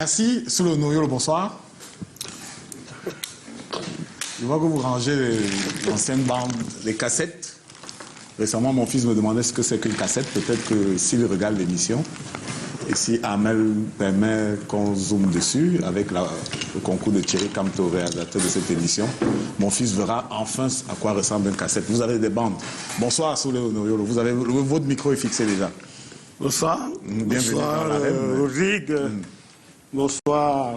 Merci. Sous le noyau, bonsoir. Je vois que vous rangez l'ancienne bande, les cassettes. Récemment, mon fils me demandait ce que c'est qu'une cassette. Peut-être que s'il regarde l'émission, et si Amel permet qu'on zoome dessus, avec le concours de Thierry Camto, réalisateur de cette émission, mon fils verra enfin à quoi ressemble une cassette. Vous avez des bandes. Bonsoir, Soule Onoyolo. Votre micro est fixé déjà. Bonsoir. Bienvenue Bonsoir, dans l'arène. Rodrigue. Bonsoir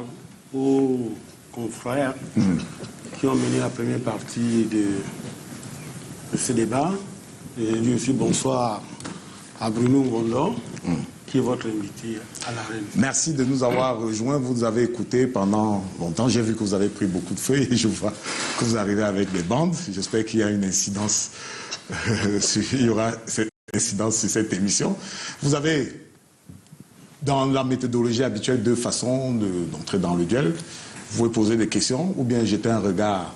aux confrères qui ont mené la première partie de ce débat. Et je dis aussi bonsoir à Bruno Ngondo, qui est votre invité à l'arène. Merci de nous avoir rejoints. Vous nous avez écoutés pendant longtemps. J'ai vu que vous avez pris beaucoup de feuilles et je vois que vous arrivez avec des bandes. J'espère qu'il y a une incidence, il y aura cette incidence sur cette émission. Vous avez, dans la méthodologie habituelle, deux façons d'entrer dans le duel. Vous pouvez poser des questions ou bien jeter un regard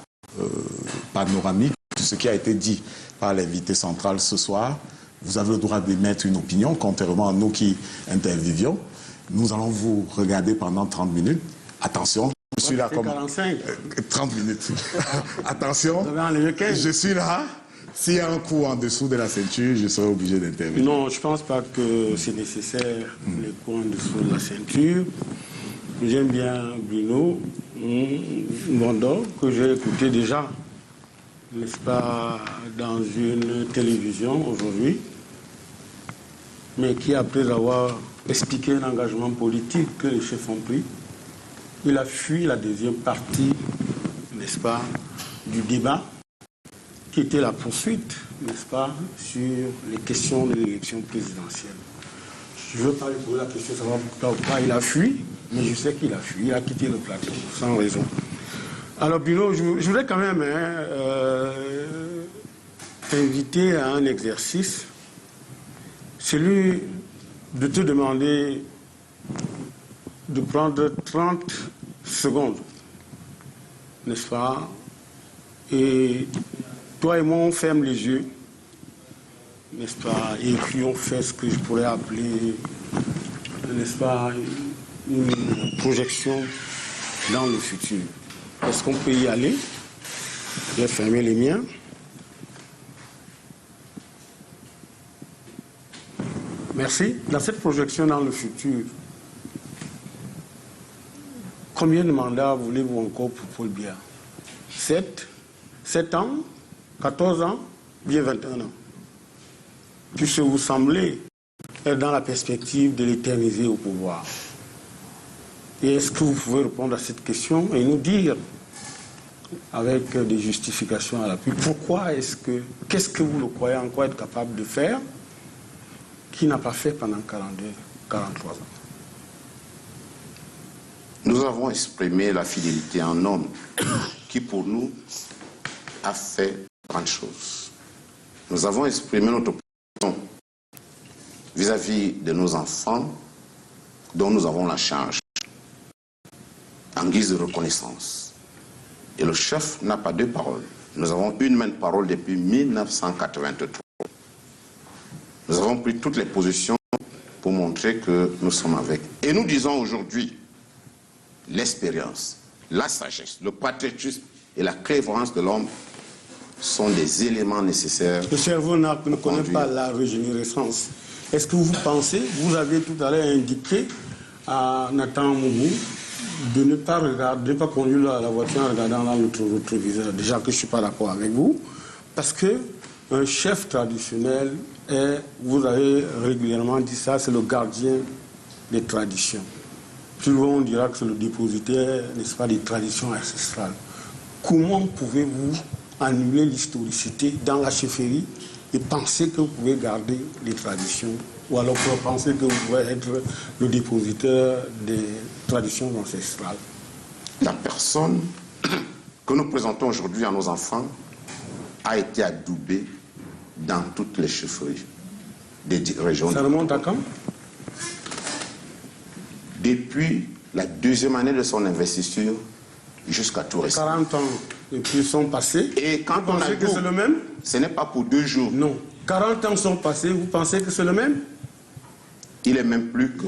panoramique sur ce qui a été dit par l'invité central ce soir. Vous avez le droit d'émettre une opinion, contrairement à nous qui interviewions. Nous allons vous regarder pendant 30 minutes. Attention, je suis là comme... 45. 30 minutes. Attention, Vous avez enlevé 15. je suis là. S'il y a un coup en dessous de la ceinture, je serai obligé d'intervenir. Non, je ne pense pas que c'est nécessaire, les coups en dessous de la ceinture. J'aime bien Bruno Ngondo, que j'ai écouté déjà, n'est-ce pas, dans une télévision aujourd'hui, mais qui, après avoir expliqué un engagement politique que les chefs ont pris, il a fui la deuxième partie, n'est-ce pas, du débat, qui était la poursuite, n'est-ce pas, sur les questions de l'élection présidentielle. Je ne veux pas lui poser la question de savoir pourquoi il a fui, mais je sais qu'il a fui, il a quitté le plateau, sans raison. Alors, Bruno, je voudrais quand même t'inviter à un exercice, celui de te demander de prendre 30 secondes, n'est-ce pas, et toi et moi, on ferme les yeux, n'est-ce pas, et puis on fait ce que je pourrais appeler, n'est-ce pas, une projection dans le futur. Est-ce qu'on peut y aller? J'ai fermé les miens. Merci. Dans cette projection dans le futur, combien de mandats voulez-vous encore pour Paul Biya? 7 ans, 14 ans, bien 21 ans. Puisque vous semblez être dans la perspective de l'éterniser au pouvoir. Et est-ce que vous pouvez répondre à cette question et nous dire, avec des justifications à l'appui, qu'est-ce que vous le croyez encore être capable de faire, qui n'a pas fait pendant 42, 43 ans? Nous avons exprimé la fidélité à un homme qui, pour nous, a fait grandes choses. Nous avons exprimé notre position vis-à-vis de nos enfants, dont nous avons la charge, en guise de reconnaissance. Et le chef n'a pas deux paroles. Nous avons une même parole depuis 1983. Nous avons pris toutes les positions pour montrer que nous sommes avec. Et nous disons aujourd'hui, l'expérience, la sagesse, le patriotisme et la clairvoyance de l'homme sont des éléments nécessaires. Le cerveau ne connaît pas la régénérescence. Est-ce que vous pensez, vous avez tout à l'heure indiqué à Nathan Moubou de ne pas regarder, de ne pas conduire la voiture en regardant dans le rétroviseur. Déjà que je ne suis pas d'accord avec vous, parce qu'un chef traditionnel est, vous avez régulièrement dit ça, c'est le gardien des traditions. Plus loin, on dira que c'est le dépositaire, n'est-ce pas, des traditions ancestrales. Comment pouvez-vous annuler l'historicité dans la chefferie et penser que vous pouvez garder les traditions, ou alors penser que vous pouvez être le dépositaire des traditions ancestrales? La personne que nous présentons aujourd'hui à nos enfants a été adoubée dans toutes les chefferies des régions. Ça remonte à quand? Depuis la deuxième année de son investiture jusqu'à tout récemment. 40 ans et puis sont passés. Et quand vous pensez que c'est le même? Ce n'est pas pour 2 jours. Non. 40 ans sont passés, vous pensez que c'est le même? Il est même plus que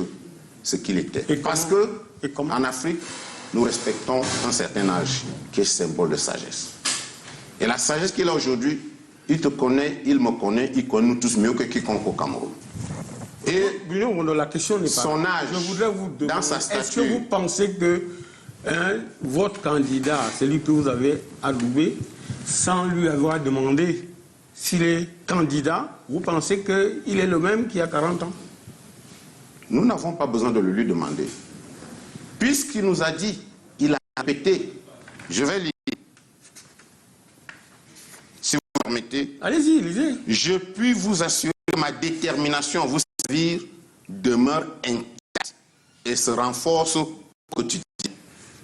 ce qu'il était. Et parce que Et comment? En Afrique, nous respectons un certain âge qui est symbole de sagesse. Et la sagesse qu'il a aujourd'hui, il te connaît, il me connaît, il connaît nous tous mieux que quiconque au Cameroun. Et Bruno, la question n'est pas son âge, je voudrais vous demander, dans sa est-ce que stature, vous pensez que votre candidat, celui que vous avez adoubé, sans lui avoir demandé s'il est candidat, vous pensez qu'il est le même qu'il y a 40 ans? nous n'avons pas besoin de le lui demander. Puisqu'il nous a dit, il a répété, je vais lire, si vous permettez. Allez-y, lisez. Je puis vous assurer que ma détermination à vous servir demeure intacte et se renforce au quotidien.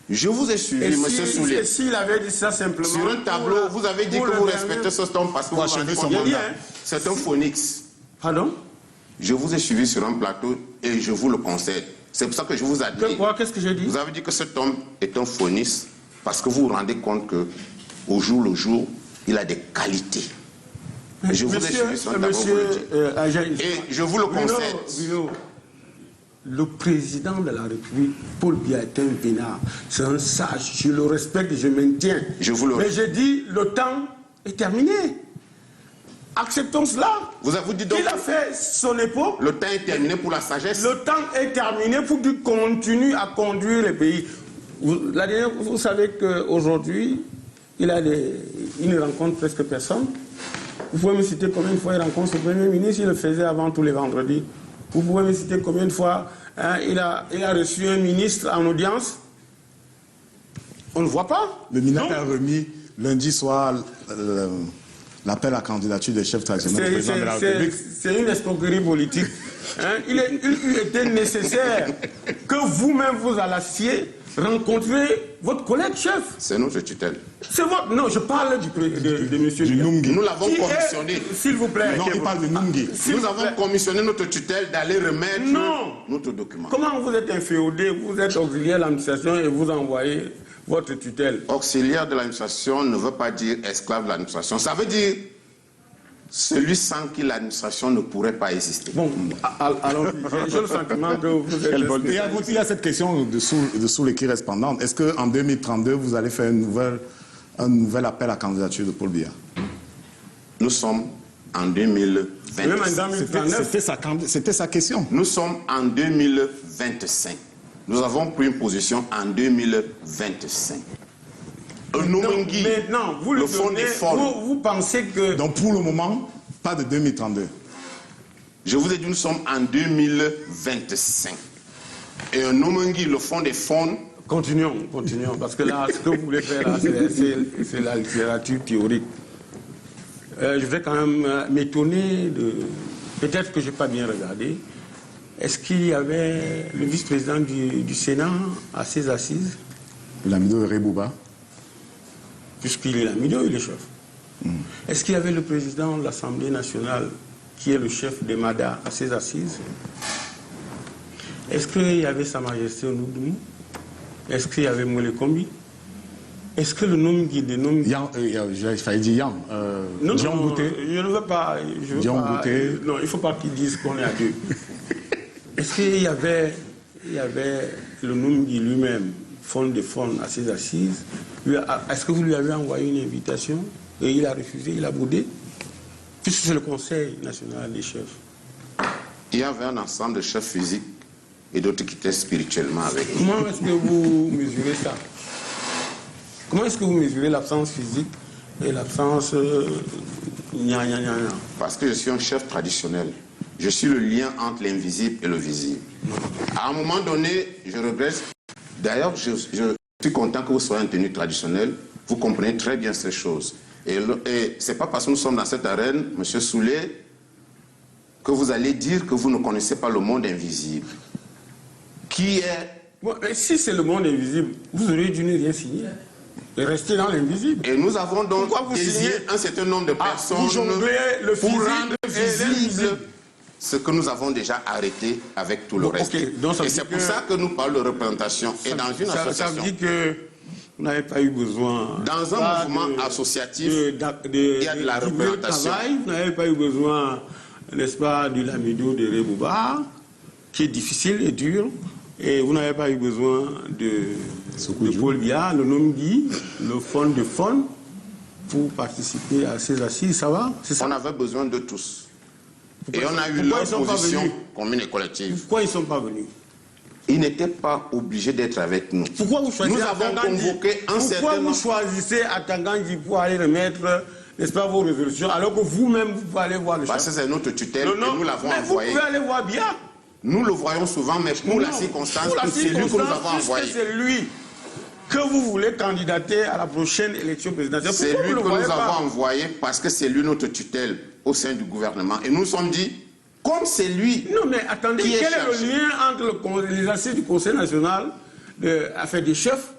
Je vous ai suivi, M. Soulier. Et s'il avait dit ça simplement... Sur un tableau, vous avez dit que vous respectez ce homme parce que vous avez son mandat. C'est un phonix. Pardon? Je vous ai suivi sur un plateau et je vous le concède. C'est pour ça que je vous ai dit. Qu'est-ce que j'ai dit? Vous avez dit que cet homme est un phonix parce que vous vous rendez compte que au jour le jour, il a des qualités. Et je vous ai suivi sur un tableau. Et je vous le concède. Bruno, le président de la République, Paul Biya, est un vénard. C'est un sage. Je le respecte, je maintiens. Mais je dis, le temps est terminé. Acceptons cela. Vous dites donc, il a fait son époque. Le temps est terminé pour la sagesse. Le temps est terminé pour qu'il continue à conduire le pays. Vous savez qu'aujourd'hui, il ne rencontre presque personne. Vous pouvez me citer combien de fois il rencontre le Premier ministre? Il le faisait avant tous les vendredis. Vous pouvez me citer combien de fois il a reçu un ministre en audience? On ne voit pas. Le ministre a remis lundi soir l'appel à candidature des chefs traditionnels du président de la République. C'est une escroquerie politique. Il était nécessaire que vous-même vous allassiez rencontrer votre collègue chef. C'est notre tutelle. Non, je parle de monsieur Nungi. Nous l'avons commissionné. S'il vous plaît. Non, il parle de Nungi. Nous avons commissionné notre tutelle d'aller remettre notre document. Comment vous êtes inféodé, vous êtes auxiliaire de l'administration et vous envoyez votre tutelle? Auxiliaire de l'administration ne veut pas dire esclave de l'administration. Ça veut dire celui sans qui l'administration ne pourrait pas exister. Bon, alors j'ai le sentiment que vous êtes... Il y a cette question dessous les qui reste pendante. Est-ce qu'en 2032, vous allez faire un nouvel appel à candidature de Paul Biya? Nous sommes en 2025. Même en 2039. C'était sa question. Nous sommes en 2025. Nous avons pris une position en 2025. Maintenant, vous le fond des formes. Vous pensez que... Donc pour le moment, pas de 2032. Je vous ai dit, nous sommes en 2025. Et un Omengi, le fond des fonds... Continuons, parce que là, ce que vous voulez faire, là, c'est la littérature théorique. Je vais quand même m'étonner de... Peut-être que je n'ai pas bien regardé. Est-ce qu'il y avait le vice-président du Sénat à ses assises? Lamido de Rebouba. Puisqu'il est Lamido, il est chef. Est-ce qu'il y avait le président de l'Assemblée nationale, qui est le chef des MADA, à ses assises? Est-ce qu'il y avait Sa Majesté Onoudoumou? Est-ce qu'il y avait Moulé Kombi? Est-ce que le nom guide des noms... J'ai failli dire Yang. Non, Dion Bouté. Je ne veux pas... Non, il ne faut pas qu'ils disent qu'on est à deux. Est-ce qu'il y avait le nom guide lui-même, fond de fond, à ses assises? Est-ce que vous lui avez envoyé une invitation et il a refusé, il a boudé? Puisque c'est le Conseil national des chefs. Il y avait un ensemble de chefs physiques et d'autres qui étaient spirituellement avec nous. Comment est-ce que vous mesurez ça? Comment est-ce que vous mesurez l'absence physique et l'absence... Parce que je suis un chef traditionnel. Je suis le lien entre l'invisible et le visible. À un moment donné, je regrette. D'ailleurs, je suis content que vous soyez en tenue traditionnelle. Vous comprenez très bien ces choses. Et ce n'est pas parce que nous sommes dans cette arène, M. Soulet, que vous allez dire que vous ne connaissez pas le monde invisible. Qui est... Bon, si c'est le monde invisible, vous auriez dû ne rien signer. Et rester dans l'invisible. Et nous avons donc désigné un certain nombre de personnes pour rendre visible ce que nous avons déjà arrêté avec tout le reste. Okay, donc et c'est pour ça que nous parlons de représentation. Et dans une association... Ça veut dire que vous n'avez pas eu besoin... Dans un mouvement associatif, il y a de la représentation. Vous n'avez pas eu besoin, n'est-ce pas, du Lamido de Rebouba, qui est difficile et dur. Et vous n'avez pas eu besoin de Paul Biya, le nom Guy, le fond de fond, pour participer à ces assises, ça va? On avait besoin de tous. Et on a eu leur position commune et collective. Pourquoi ils ne sont pas venus? Ils n'étaient pas obligés d'être avec nous. Pourquoi vous choisissez Nous avons convoqué un certain Pourquoi nombre... vous choisissez Atangandji pour aller remettre, n'est-ce pas, vos résolutions, alors que vous-même, vous pouvez aller voir le chef? Parce que c'est notre tutelle et nous l'avons mais envoyé. Vous pouvez aller voir Biya. Nous le voyons souvent, mais pour la circonstance, c'est lui que nous avons envoyé. C'est lui que vous voulez candidater à la prochaine élection présidentielle. C'est lui que nous avons envoyé parce que c'est lui notre tutelle au sein du gouvernement. Et nous nous sommes dit, comme c'est lui. Non, mais attendez, quel est le lien entre les assises du Conseil national affaires des chefs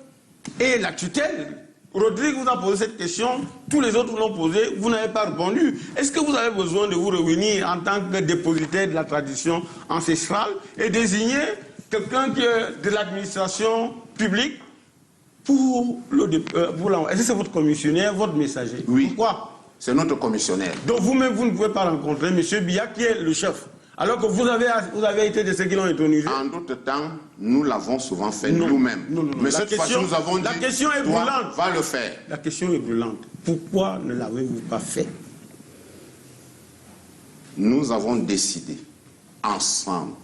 et la tutelle? Rodrigue vous a posé cette question, tous les autres vous l'ont posé, vous n'avez pas répondu. Est-ce que vous avez besoin de vous réunir en tant que dépositaire de la tradition ancestrale et désigner quelqu'un de l'administration publique pour l'envoyer? Est-ce que c'est votre commissionnaire, votre messager? Oui. Pourquoi? C'est notre commissionnaire. Donc vous-même, vous ne pouvez pas rencontrer M. Biya qui est le chef. Alors que vous avez été de ceux qui l'ont intronisé. En d'autres temps, nous l'avons souvent fait nous-mêmes. Mais cette fois-ci, nous avons dit, la question est brûlante. Va le faire. La question est brûlante. Pourquoi ne l'avez-vous pas fait? Nous avons décidé, ensemble,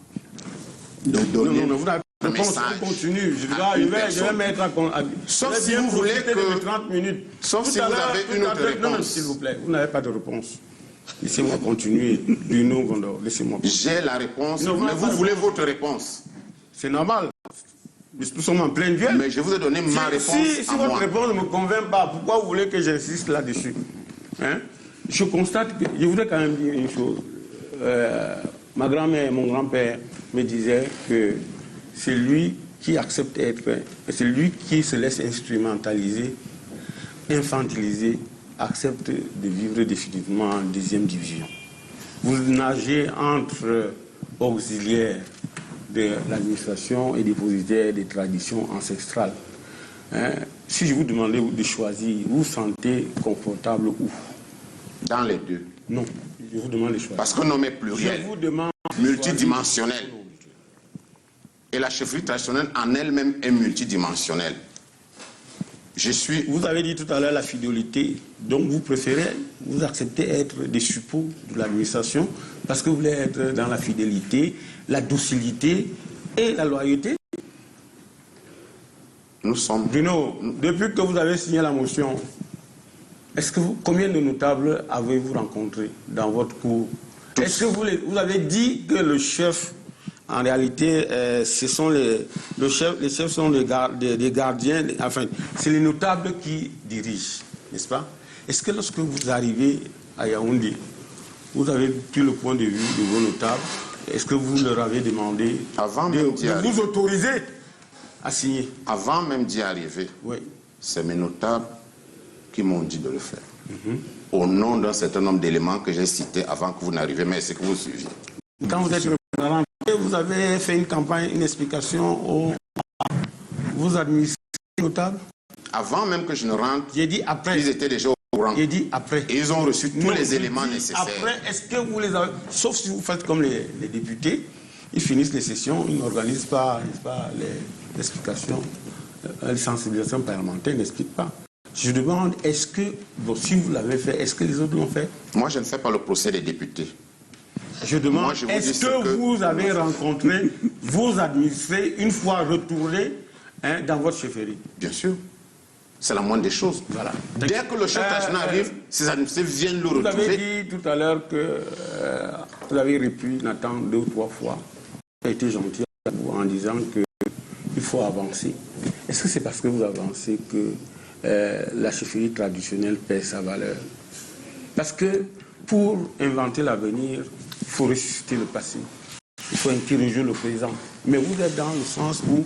de donner vous n'avez pas de réponse. On continue. Je vais mettre à... Sauf si vous voulez que... 30 minutes. Sauf si vous avez une autre réponse. Non, s'il vous plaît, vous n'avez pas de réponse. Laissez-moi continuer. Bruno Gondor, laissez-moi. J'ai la réponse, mais vous voulez votre réponse. C'est normal. Nous sommes en plein duel. Mais je vous ai donné ma réponse. Si votre réponse ne me convainc pas, pourquoi vous voulez que j'insiste là-dessus? Je constate que... Je voudrais quand même dire une chose. Ma grand-mère et mon grand-père me disaient que c'est lui qui accepte d'être... C'est lui qui se laisse instrumentaliser, infantiliser, accepte de vivre définitivement en deuxième division. Vous nagez entre auxiliaires de l'administration et dépositaires des traditions ancestrales. Si je vous demandais de choisir, vous vous sentez confortable où? Dans les deux. Non, je vous demande de choisir. Parce que nom est pluriel, Je vous demande multidimensionnel. Et la chefferie traditionnelle en elle-même est multidimensionnelle. Vous avez dit tout à l'heure la fidélité, donc vous préférez, vous acceptez être des suppôts de l'administration parce que vous voulez être dans la fidélité, la docilité et la loyauté. Nous sommes... Bruno, depuis que vous avez signé la motion, combien de notables avez-vous rencontrés dans votre cours? Est-ce que vous avez dit que le chef, en réalité, les chefs sont des gardiens, enfin, c'est les notables qui dirigent, n'est-ce pas? Est-ce que lorsque vous arrivez à Yaoundé, vous avez pris le point de vue de vos notables? Est-ce que vous leur avez demandé de vous autoriser à signer? Avant même d'y arriver, oui. C'est mes notables qui m'ont dit de le faire. Au nom d'un certain nombre d'éléments que j'ai cités avant que vous n'arriviez, mais c'est que vous suiviez. Quand vous êtes représentant, vous avez fait une campagne, une explication vous administrez notables? Avant même que je ne rentre, j'ai dit après. Ils étaient déjà au courant. J'ai dit après. Et ils ont reçu tous les éléments nécessaires. Après, est-ce que vous les avez... Sauf si vous faites comme les députés, ils finissent les sessions, ils n'organisent pas, l'explication, les sensibilisations parlementaires n'expliquent pas. Je demande, est-ce que, si vous l'avez fait, est-ce que les autres l'ont fait? Moi, je ne fais pas le procès des députés. Je demande, est-ce que vous avez rencontré vos administrés une fois retournés dans votre chefferie? Bien sûr. C'est la moindre des choses. Voilà. Dès que le chef national arrive, ses administrés viennent le retrouver. Vous avez dit tout à l'heure que vous avez repris Nathan 2 ou 3 fois. Vous avez été gentil en disant qu'il faut avancer. Est-ce que c'est parce que vous avancez que la chefferie traditionnelle perd sa valeur? Parce que pour inventer l'avenir, il faut ressusciter le passé. Il faut interroger le présent. Mais vous êtes dans le sens où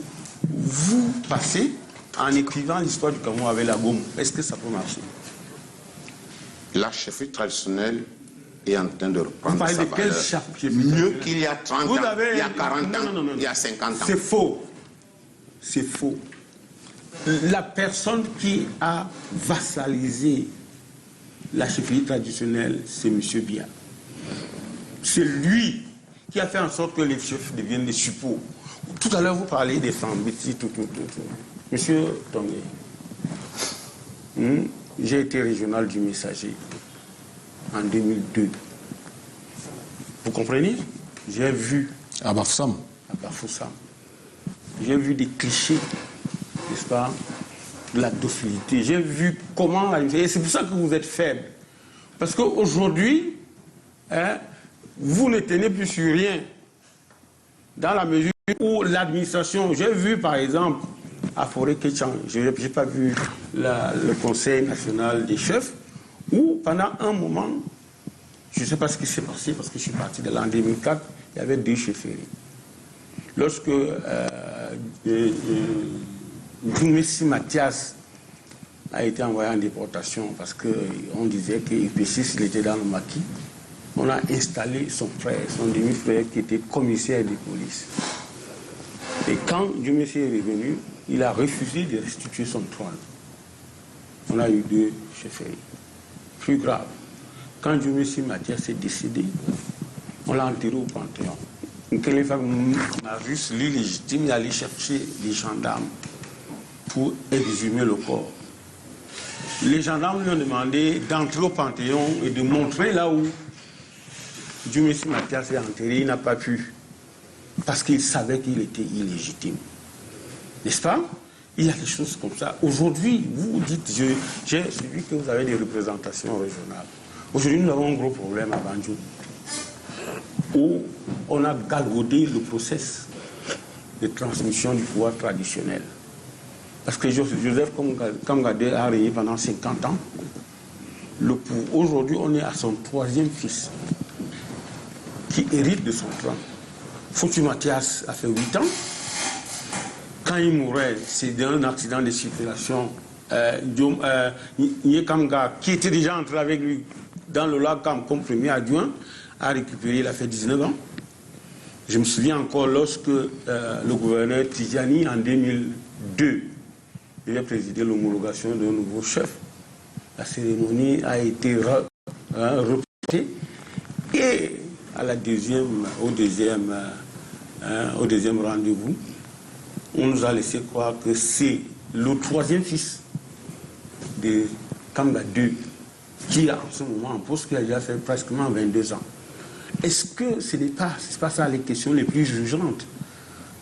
vous passez en écrivant l'histoire du Cameroun avec la gomme. Est-ce que ça peut marcher? La chefferie traditionnelle est en train de reprendre sa valeur. Vous parlez de quelle chefferie? Mieux qu'il y a 30 ans, il y a 40 ans, il y a 50 ans. C'est faux. C'est faux. La personne qui a vassalisé la chefferie traditionnelle, c'est M. Biya. C'est lui qui a fait en sorte que les chefs deviennent des suppôts. Tout à l'heure, vous parlez des femmes, tout. Monsieur Tongué, j'ai été régional du Messager en 2002. Vous comprenez? J'ai vu... À Bafoussam. À Bafoussam. J'ai vu des clichés, n'est-ce pas, de la docilité. J'ai vu comment... Et c'est pour ça que vous êtes faible. Parce qu'aujourd'hui, vous ne tenez plus sur rien. Dans la mesure où l'administration... J'ai vu, par exemple, à Forêt-Kéchan, je n'ai pas vu le Conseil national des chefs, où pendant un moment, je ne sais pas ce qui s'est passé, parce que je suis parti de l'an 2004, il y avait 2 chefferies. Lorsque Djoumessi Mathias a été envoyé en déportation, parce qu'on disait qu'IP6, il était dans le maquis, on a installé son frère, son demi-frère, qui était commissaire de police. Et quand Djoumessi est revenu, il a refusé de restituer son trône. On a eu 2 chefferies. Plus grave, quand Djoumessi Mathias est décédé, on l'a enterré au Panthéon. Nkelefa m'a vu l'illégitime, il allait chercher les gendarmes pour exhumer le corps. Les gendarmes lui ont demandé d'entrer au Panthéon et de montrer là où Djoumessi Mathias est enterré. Il n'a pas pu, parce qu'il savait qu'il était illégitime. N'est-ce pas? Il y a des choses comme ça. Aujourd'hui, vous dites, j'ai suivi que vous avez des représentations régionales. Aujourd'hui, nous avons un gros problème à Banjul, où on a galvaudé le process de transmission du pouvoir traditionnel. Parce que Joseph Kamgadé a régné pendant 50 ans. Aujourd'hui, on est à son 3e fils, qui hérite de son trône. Foutu Mathias a fait 8 ans. Quand il mourait, c'est un accident de circulation. Kamga, qui était déjà entré avec lui dans le lac comme premier adjoint, a récupéré, il a fait 19 ans. Je me souviens encore lorsque le gouverneur Tidjani, en 2002, il a présidé l'homologation d'un nouveau chef. La cérémonie a été reportée et au deuxième rendez-vous, on nous a laissé croire que c'est le 3e fils de Kamga II qui a en ce moment en poste, qui a déjà fait pratiquement 22 ans. Est-ce que ce n'est pas ça les questions les plus urgentes,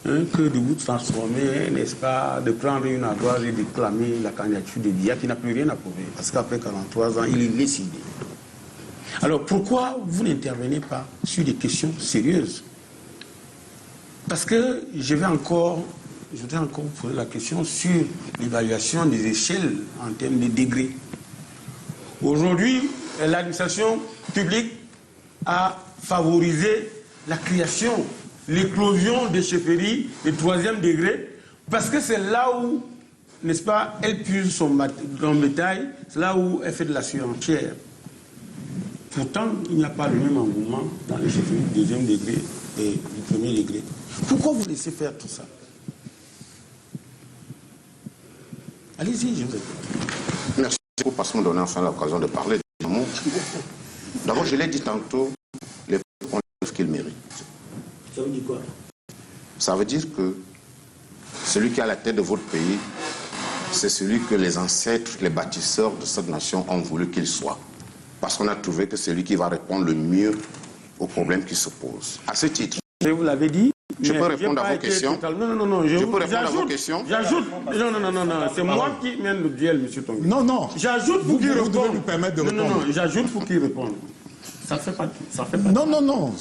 que de vous transformer, n'est-ce pas, de prendre une ardoise et de clamer la candidature de Biya qui n'a plus rien à prouver, parce qu'après 43 ans, il est décidé. Alors pourquoi vous n'intervenez pas sur des questions sérieuses? Parce que je voudrais encore vous poser la question sur l'évaluation des échelles en termes de degrés. Aujourd'hui, l'administration publique a favorisé la création, l'éclosion des chefferies de 3e degré, parce que c'est là où, n'est-ce pas, elle puise son bétail, c'est là où elle fait de la surenchère. Pourtant, il n'y a pas le même engouement dans les chefferies du 2e degré et du 1er degré. Pourquoi vous laissez faire tout ça? Allez-y, je vous écoute. Merci beaucoup parce qu'on me donne enfin l'occasion de parler de mon. D'abord, je l'ai dit tantôt, les peuples ont ce qu'ils méritent. Ça veut dire quoi? Ça veut dire que celui qui est à la tête de votre pays, c'est celui que les ancêtres, les bâtisseurs de cette nation ont voulu qu'il soit. Parce qu'on a trouvé que c'est celui qui va répondre le mieux aux problèmes qui se posent. À ce titre, je vous l'avais dit. Je peux répondre à vos questions. Non. Je peux répondre à vos questions. J'ajoute. Non. C'est moi qui mène le duel, M. Tongué. Non. J'ajoute pour qu'il réponde. Vous devez lui permettre de répondre. Non. J'ajoute pour qu'il réponde. Ça fait pas. Non.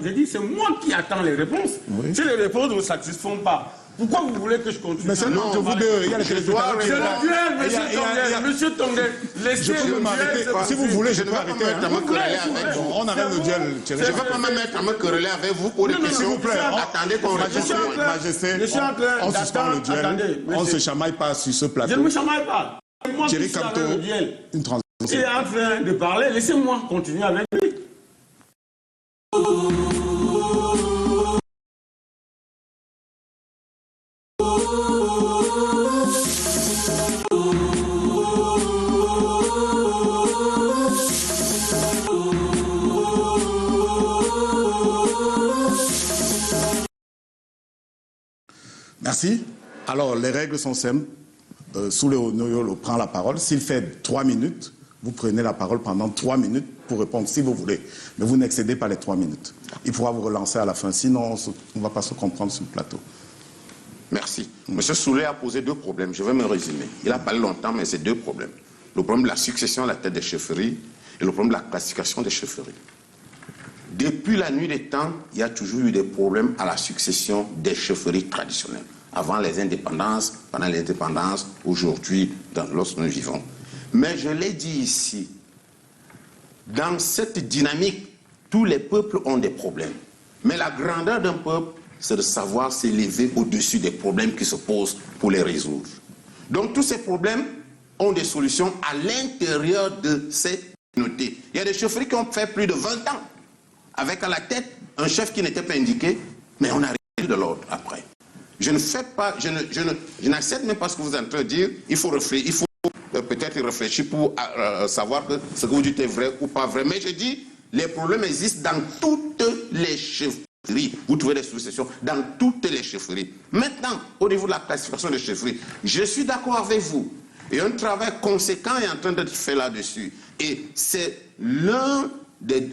J'ai dit, c'est moi qui attends les réponses. Oui. Si les réponses ne me satisfont pas, pourquoi vous voulez que je continue? Mais c'est non, je vous dis, il y a les téléspectateurs. C'est le duel, monsieur Tongué. Laissez le duel. Si vous voulez, je peux arrêter. On arrête le duel. Je ne vais pas me mettre à me quereller avec vous pour les questions. Attendez qu'on réponde. Majesté, on suspend le duel. On ne se chamaille pas sur ce plateau. Je ne me chamaille pas. Thierry Camteau, une transition. Il est en train de parler. Laissez-moi continuer avec lui. Merci. Alors, les règles sont simples. Soulé Onoyolo prend la parole. S'il fait 3 minutes, vous prenez la parole pendant 3 minutes pour répondre si vous voulez. Mais vous n'excédez pas les 3 minutes. Il pourra vous relancer à la fin. Sinon, on ne va pas se comprendre sur le plateau. Merci. Monsieur Soulé a posé 2 problèmes. Je vais me résumer. Il a parlé longtemps, mais c'est 2 problèmes. Le problème de la succession à la tête des chefferies et le problème de la classification des chefferies. Depuis la nuit des temps, il y a toujours eu des problèmes à la succession des chefferies traditionnelles. Avant les indépendances, pendant les indépendances, aujourd'hui, lorsque nous vivons. Mais je l'ai dit ici, dans cette dynamique, tous les peuples ont des problèmes. Mais la grandeur d'un peuple, c'est de savoir s'élever au-dessus des problèmes qui se posent pour les résoudre. Donc tous ces problèmes ont des solutions à l'intérieur de ces communautés. Il y a des chefferies qui ont fait plus de 20 ans, avec à la tête un chef qui n'était pas indiqué, mais on a réglé de l'ordre après. Je ne fais pas, je n'accepte même pas ce que vous êtes en train de dire. Il faut réfléchir, il faut peut-être réfléchir pour savoir que ce que vous dites est vrai ou pas vrai. Mais je dis, les problèmes existent dans toutes les chefferies. Vous trouvez des successions dans toutes les chefferies. Maintenant, au niveau de la classification des chefferies, je suis d'accord avec vous. Et un travail conséquent est en train d'être fait là-dessus. Et c'est l'un des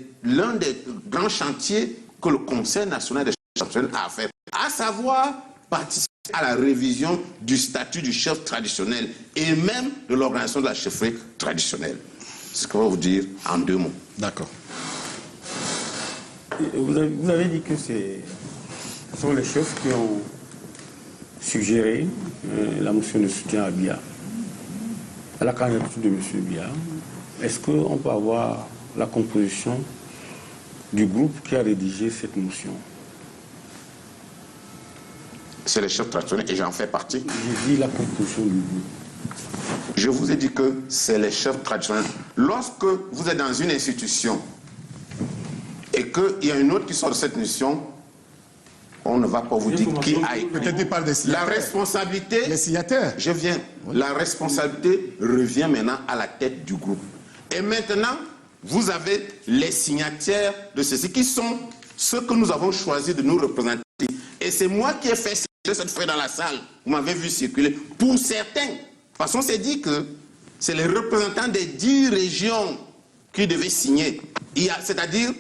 grands chantiers que le Conseil national des chefs a fait, à savoir participer à la révision du statut du chef traditionnel et même de l'organisation de la chefferie traditionnelle. C'est ce que je vais vous dire en 2 mots. D'accord. Vous avez dit que ce sont les chefs qui ont suggéré la motion de soutien à Biya, à la candidature de M. Biya. Est-ce qu'on peut avoir la composition du groupe qui a rédigé cette motion? C'est les chefs traditionnels et j'en fais partie. J'ai dit la composition du groupe. Je vous ai dit que c'est les chefs traditionnels. Lorsque vous êtes dans une institution et qu'il y a une autre qui sort de cette mission, on ne va pas vous dire qui a écrit. Peut-être pas des signataires. La responsabilité... Les signataires. Je viens. Oui. La responsabilité revient maintenant à la tête du groupe. Et maintenant, vous avez les signataires de ceci qui sont ceux que nous avons choisi de nous représenter. Et c'est moi qui ai fait cette fois dans la salle. Vous m'avez vu circuler. Pour certains, parce qu'on s'est dit que c'est les représentants des 10 régions qui devaient signer. C'est-à-dire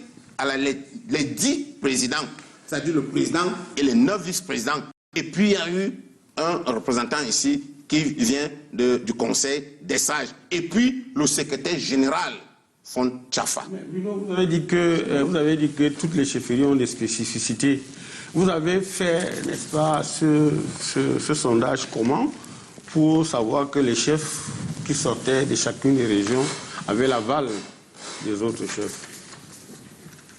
les 10 présidents, c'est-à-dire le président et les 9 vice-présidents. Et puis il y a eu un représentant ici qui vient du Conseil des sages. Et puis le secrétaire général, Fon Tchafa. Vous avez dit que toutes les chefferies ont des spécificités. Vous avez fait, n'est-ce pas, ce sondage comment pour savoir que les chefs qui sortaient de chacune des régions avaient l'aval des autres chefs?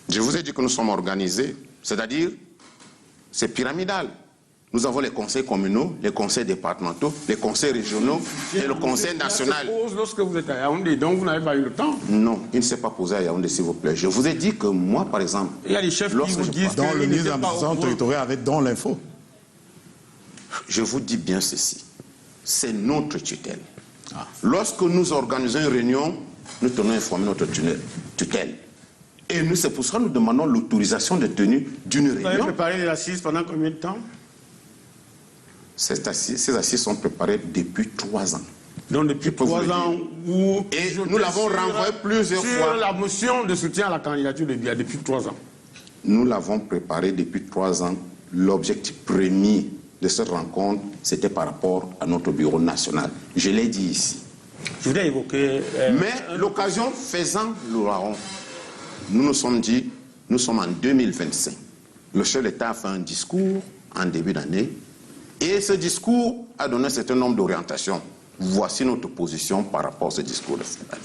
Je vous ai dit que nous sommes organisés, c'est-à-dire c'est pyramidal. Nous avons les conseils communaux, les conseils départementaux, les conseils régionaux et le conseil national. Ça se pose lorsque vous êtes à Yaoundé, donc vous n'avez pas eu le temps. Non, il ne s'est pas posé à Yaoundé, s'il vous plaît. Je vous ai dit que moi, par exemple... Il y a des chefs qui vous disent dans le ministre de pas l'administration territoriale avec dans l'info. Je vous dis bien ceci. C'est notre tutelle. Lorsque nous organisons une réunion, nous tenons informer notre tutelle. Et nous, c'est pour ça que nous demandons l'autorisation de tenue d'une réunion. Vous avez préparé les assises pendant combien de temps? Ces assises sont préparées depuis 3 ans. Donc depuis 3 ans, et nous l'avons renvoyé plusieurs fois. Sur la motion de soutien à la candidature de Biya, depuis 3 ans. Nous l'avons préparé depuis 3 ans. L'objectif premier de cette rencontre, c'était par rapport à notre bureau national. Je l'ai dit ici. Je voulais évoquer... Mais l'occasion faisant le larron, nous nous sommes dit, nous sommes en 2025. Le chef de l'État a fait un discours en début d'année et ce discours a donné un certain nombre d'orientations. Voici notre position par rapport à ce discours de cette année.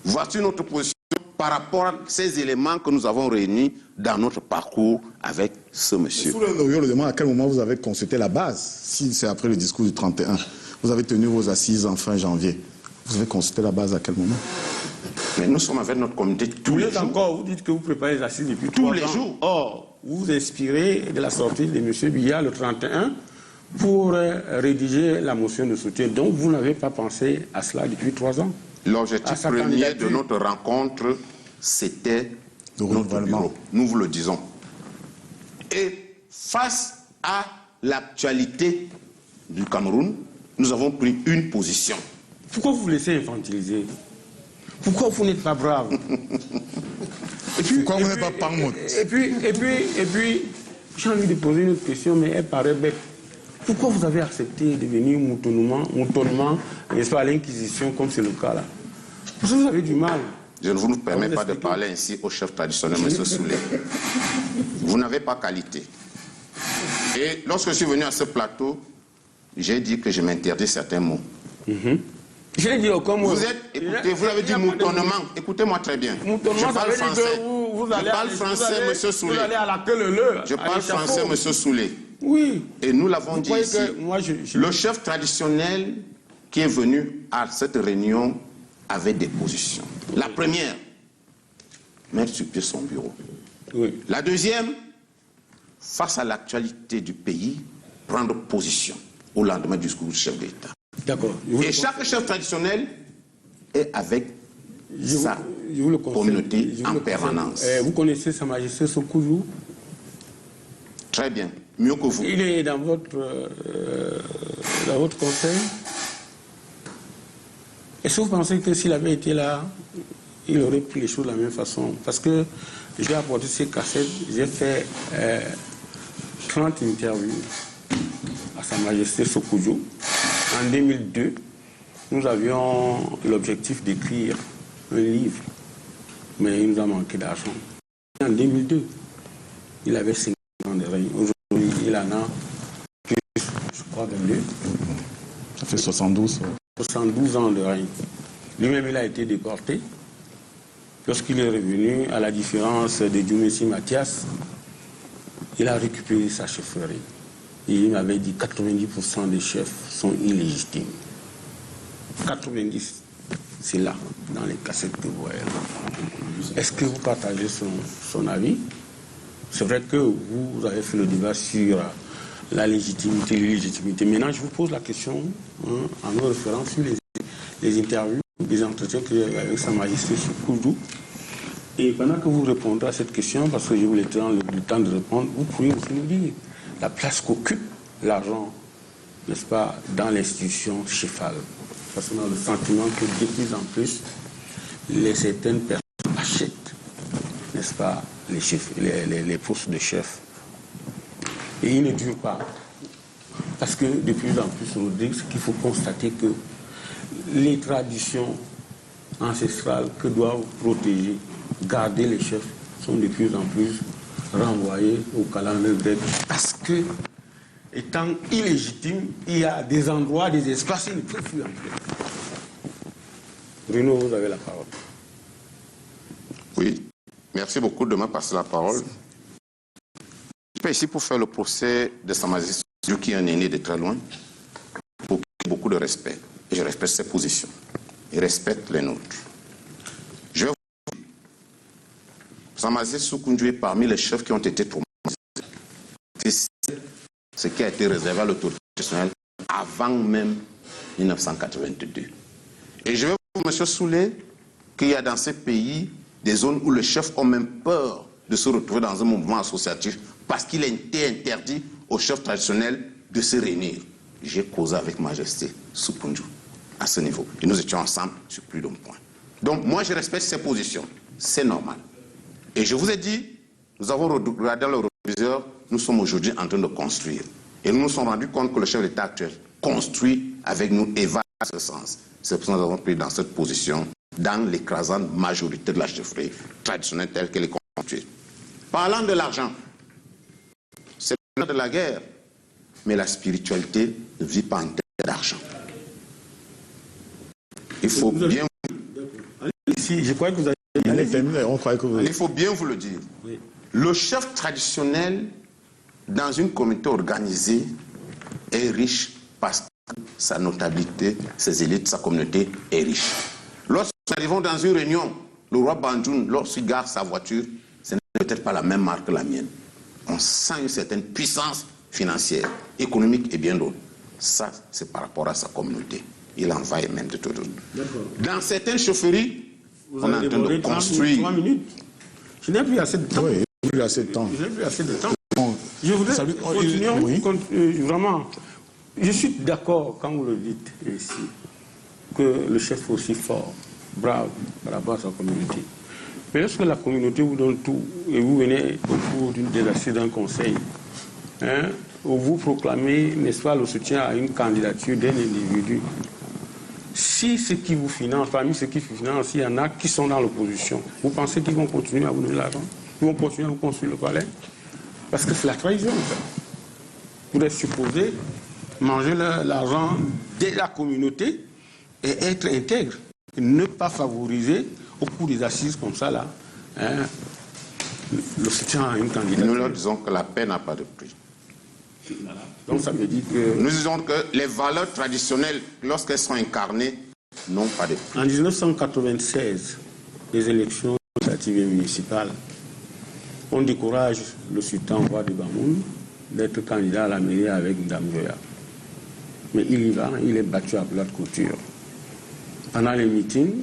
Voici notre position par rapport à ces éléments que nous avons réunis dans notre parcours avec ce monsieur. Sous le demande à quel moment vous avez consulté la base, si c'est après le discours du 31. Vous avez tenu vos assises en fin janvier. Vous avez consulté la base à quel moment? Mais nous sommes avec notre comité tous les jours. Encore, vous dites que vous préparez les assises depuis tous les jours. Or, vous vous inspirez de la sortie de M. Biya le 31 pour rédiger la motion de soutien. Donc, vous n'avez pas pensé à cela depuis 3 ans? L'objectif premier de notre rencontre, c'était notre bureau. Nous vous le disons. Et face à l'actualité du Cameroun, nous avons pris une position. Pourquoi vous vous laissez infantiliser? Pourquoi vous n'êtes pas brave? Pourquoi vous n'êtes pas parmoute? Et puis, j'ai envie de poser une autre question, mais elle paraît bête. Pourquoi vous avez accepté de venir moutonnement, n'est-ce pas, à l'Inquisition, comme c'est le cas là? Parce que vous avez du mal. Je ne vous permets pas de parler ainsi au chef traditionnel, M. Soulé. Vous n'avez pas qualité. Et lorsque je suis venu à ce plateau, j'ai dit que je m'interdis certains mots. Je l'ai dit aucun mot. Écoutez, vous avez dit moutonnement. Écoutez-moi très bien. Je parle français. Je parle français, M. Soulé. Vous allez à la queue leu. Je parle français, M. Soulé. Oui. Et nous l'avons dit ici. Moi, le chef traditionnel qui est venu à cette réunion avait des positions. La première, mettre sur pied son bureau. Oui. La deuxième, face à l'actualité du pays, prendre position au lendemain du discours du chef d'État. D'accord. Et chaque chef traditionnel est avec sa communauté en permanence. Vous connaissez Sa Majesté Sokoudjou? Très bien, mieux que vous. Il est dans votre conseil. Est-ce que vous pensez que s'il avait été là, il aurait pris les choses de la même façon? Parce que j'ai apporté ces cassettes, j'ai fait 30 interviews à Sa Majesté Sokoudjou. En 2002, nous avions l'objectif d'écrire un livre, mais il nous a manqué d'argent. En 2002, il avait 5 ans de règne. Aujourd'hui, il en a plus, je crois, 22. Ça fait 72. 72 ans de règne. Lui-même, il a été déporté. Lorsqu'il est revenu, à la différence de Dioumessi Mathias, il a récupéré sa chefferie. Et il m'avait dit 90% des chefs sont illégitimes. 90, c'est là, dans les cassettes que vous voyez. Est-ce que vous partagez son avis? C'est vrai que vous avez fait le débat sur la légitimité, l'illégitimité. Maintenant, je vous pose la question en me référant sur les interviews, les entretiens que j'ai eu avec Sa Majesté Sokoudjou. Et pendant que vous répondrez à cette question, parce que je voulais prendre le temps de répondre, vous pourriez aussi nous dire la place qu'occupe l'argent, n'est-ce pas, dans l'institution chefale. Parce qu'on a le sentiment que de plus en plus, certaines personnes achètent, n'est-ce pas, les postes de chef. Et ils ne durent pas. Parce que de plus en plus, on nous dit qu'il faut constater que les traditions ancestrales que doivent protéger, garder les chefs, sont de plus en plus renvoyées au calendrier grec. Parce que, étant illégitime, il y a des endroits, des espaces, ils ne peuvent plus entrer. Bruno, vous avez la parole. Oui, merci beaucoup de me passer la parole. Je suis ici pour faire le procès de Sa Majesté, qui est un aîné de très loin, pour qu'il ait beaucoup de respect. Et je respecte ses positions. Il respecte les nôtres. Je vais vous dire, Sa Majesté Sokoudjou est parmi les chefs qui ont été traumatisés. C'est ce qui a été réservé à l'autorité traditionnelle avant même 1982. Et je vais vous dire, M. Soulé, qu'il y a dans ces pays des zones où les chefs ont même peur de se retrouver dans un mouvement associatif parce qu'il a été interdit aux chefs traditionnels de se réunir. J'ai causé avec Majesté Sokoudjou à ce niveau. Et nous étions ensemble sur plus d'un point. Donc moi, je respecte ses positions. C'est normal. Et je vous ai dit, nous avons regardé le réviseur, nous sommes aujourd'hui en train de construire. Et nous nous sommes rendus compte que le chef d'État actuel construit avec nous et va dans ce sens. C'est pour ça que nous avons pris dans cette position, dans l'écrasante majorité de la chefferie traditionnelle telle qu'elle est constituée. Parlant de l'argent, c'est le de la guerre, mais la spiritualité ne vit pas en termes d'argent. Il faut bien... Ici, je crois que vous avez... Il faut bien vous le dire. Oui. Le chef traditionnel, dans une communauté organisée, est riche parce que sa notabilité, ses élites, sa communauté est riche. Lorsque nous arrivons dans une réunion, le roi Bandjoun, lorsqu'il garde sa voiture, ce n'est peut-être pas la même marque que la mienne. On sent une certaine puissance financière, économique et bien d'autres. Ça, c'est par rapport à sa communauté. Il en va et même de tout. Dans certaines chaufferies, on est en train de construire. 3 minutes. Je n'ai plus assez de temps. Oui, il n'y a plus assez de temps. Je n'ai plus assez de temps. Je voudrais continuer, oui. Vraiment, je suis d'accord quand vous le dites ici, que le chef est aussi fort, brave par rapport à sa communauté. Mais lorsque la communauté vous donne tout et vous venez au cours des assises d'un conseil, où vous proclamez, n'est-ce pas, le soutien à une candidature d'un individu, si ce qui vous finance, parmi ceux qui vous financent, il y en a qui sont dans l'opposition, vous pensez qu'ils vont continuer à vous donner l'argent? Ils vont continuer à vous construire le palais? Parce que c'est la trahison, ça. Vous êtes supposé manger l'argent de la communauté et être intègre. Et ne pas favoriser, au cours des assises comme ça, là, le soutien à une candidature. Nous leur disons que la paix n'a pas de prix. Voilà. Donc ça veut dire que... Nous disons que les valeurs traditionnelles, lorsqu'elles sont incarnées, n'ont pas de prix. En 1996, les élections législatives et municipales, on décourage le sultan roi de Bamoun d'être candidat à la mairie avec Mme Joya. Mais il y va, il est battu à plat de couture. Pendant les meetings,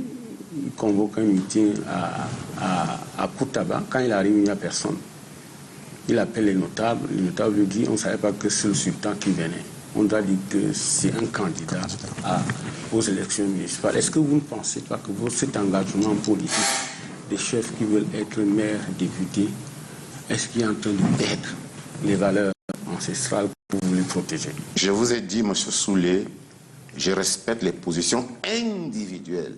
il convoque un meeting à Koutaba. Quand il arrive, il n'y a personne. Il appelle les notables lui dit on ne savait pas que c'est le sultan qui venait. On doit dire que c'est un candidat aux élections municipales. Est-ce que vous ne pensez pas que cet engagement politique des chefs qui veulent être maires, députés, est-ce qu'il est en train de perdre les valeurs ancestrales que vous voulez protéger? Je vous ai dit, M. Soulé, je respecte les positions individuelles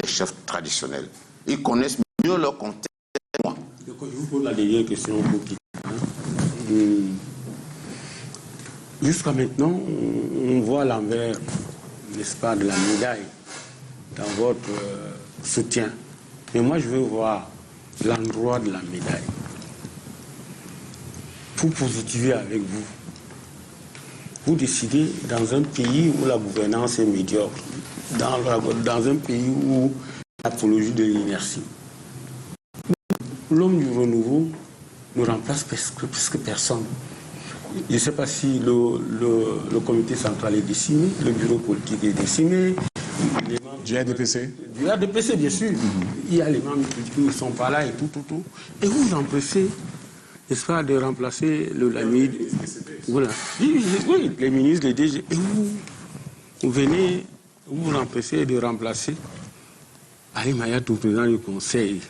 des chefs traditionnels. Ils connaissent mieux leur contexte que moi. Je vous pose la dernière question pour qui. Jusqu'à maintenant, on voit l'envers, n'est-ce pas, de la médaille dans votre soutien. Mais moi, je veux voir l'endroit de la médaille. Pour positiver avec vous, vous décidez dans un pays où la gouvernance est médiocre, dans un pays où l'apologie de l'inertie. L'homme du renouveau ne remplace presque personne. Je ne sais pas si le comité central est décimé, le bureau politique est décimé. Du RDPC? Du RDPC, bien sûr. Il y a les membres qui ne sont pas là et tout. Et vous vous empressez, n'est-ce pas, de remplacer la ministre. Voilà. Oui, les ministres, les DG. Et vous venez, vous empressez de remplacer Ali Mayatou, président du Conseil,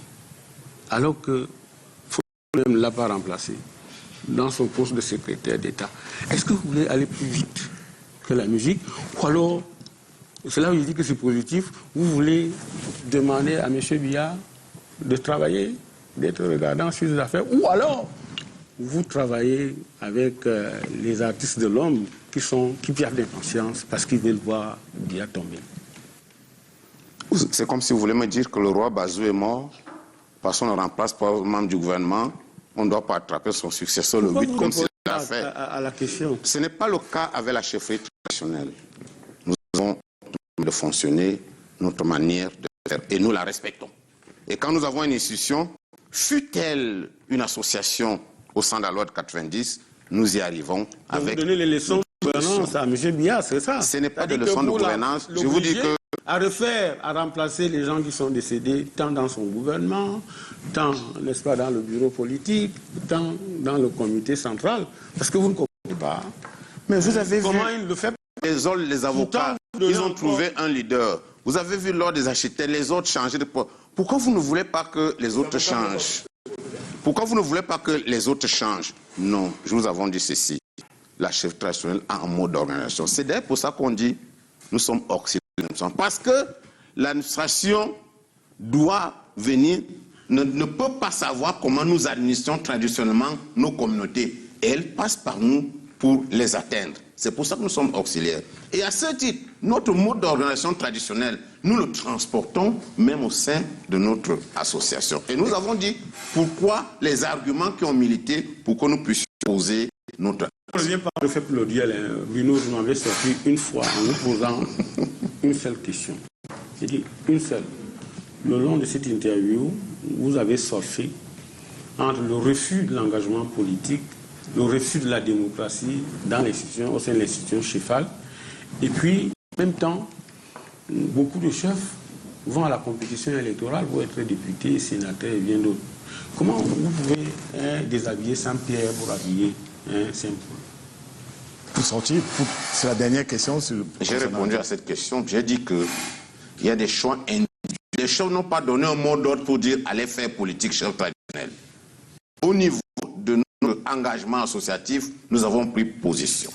alors que Foucault ne l'a pas remplacé dans son poste de secrétaire d'État. Est-ce que vous voulez aller plus vite que la musique? Ou alors, c'est là où je dis que c'est positif, vous voulez demander à M. Biya de travailler, d'être regardant sur les affaires, ou alors vous travaillez avec les artistes de l'homme qui perdent conscience parce qu'ils veulent voir Biya tomber. C'est comme si vous voulez me dire que le roi Bazou est mort, parce qu'on le remplace par un membre du gouvernement, on ne doit pas attraper son successeur, le but comme c'est l'a fait. À la question. Ce n'est pas le cas avec la chefferie traditionnelle. Nous avons de fonctionner, notre manière de faire, et nous la respectons. Et quand nous avons une institution, fût-elle une association au sein de la loi de 90, nous y arrivons avec... Vous donnez les leçons de gouvernance à M. Biya, c'est ça? Ce n'est pas des leçons de gouvernance. Je vous dis que... à remplacer les gens qui sont décédés, tant dans son gouvernement, tant, n'est-ce pas, dans le bureau politique, tant dans le comité central, parce que vous ne comprenez pas. Mais vous avez comment vu... il le fait? Les avocats, ils ont trouvé un leader. Vous avez vu lors des architectes, les autres changer de poste. Pourquoi vous ne voulez pas que les autres changent? Pourquoi vous ne voulez pas que les autres changent? Non, je vous avons dit ceci. La chef traditionnelle a un mode d'organisation. C'est d'ailleurs pour ça qu'on dit nous sommes occidentaux. Parce que l'administration doit venir, ne peut pas savoir comment nous administrons traditionnellement nos communautés. Et elle passe par nous pour les atteindre. C'est pour ça que nous sommes auxiliaires. Et à ce titre, notre mode d'organisation traditionnel, nous le transportons même au sein de notre association. Et nous avons dit pourquoi les arguments qui ont milité pour que nous puissions poser notre... Je reviens par le fait pluriel. Bruno, vous m'avez sorti une fois en vous posant une seule question. J'ai dit une seule. Le long de cette interview, vous avez surfé entre le refus de l'engagement politique, le refus de la démocratie dans l'institution, au sein de l'institution chefale, et puis, en même temps, beaucoup de chefs vont à la compétition électorale pour être députés, sénateurs et bien d'autres. Comment vous pouvez déshabiller Saint-Pierre pour habiller Saint-Paul? Pour sortir, c'est la dernière question. J'ai répondu à cette question. J'ai dit qu'il y a des choix individuels. Les chefs n'ont pas donné un mot d'ordre pour dire allez faire politique chef traditionnel. Au niveau de notre engagement associatif, nous avons pris position.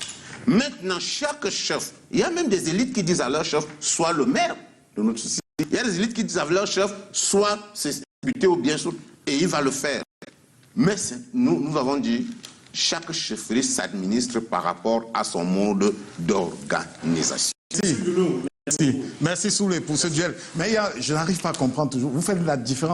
Maintenant, chaque chef, il y a même des élites qui disent à leur chef, soit le maire de notre société. Il y a des élites qui disent à leur chef, soit c'est député ou bien sûr, et il va le faire. Mais nous avons dit, chaque chefferie s'administre par rapport à son mode d'organisation. Merci. Merci Soulé pour ce duel. Mais je n'arrive pas à comprendre toujours. Vous faites la différence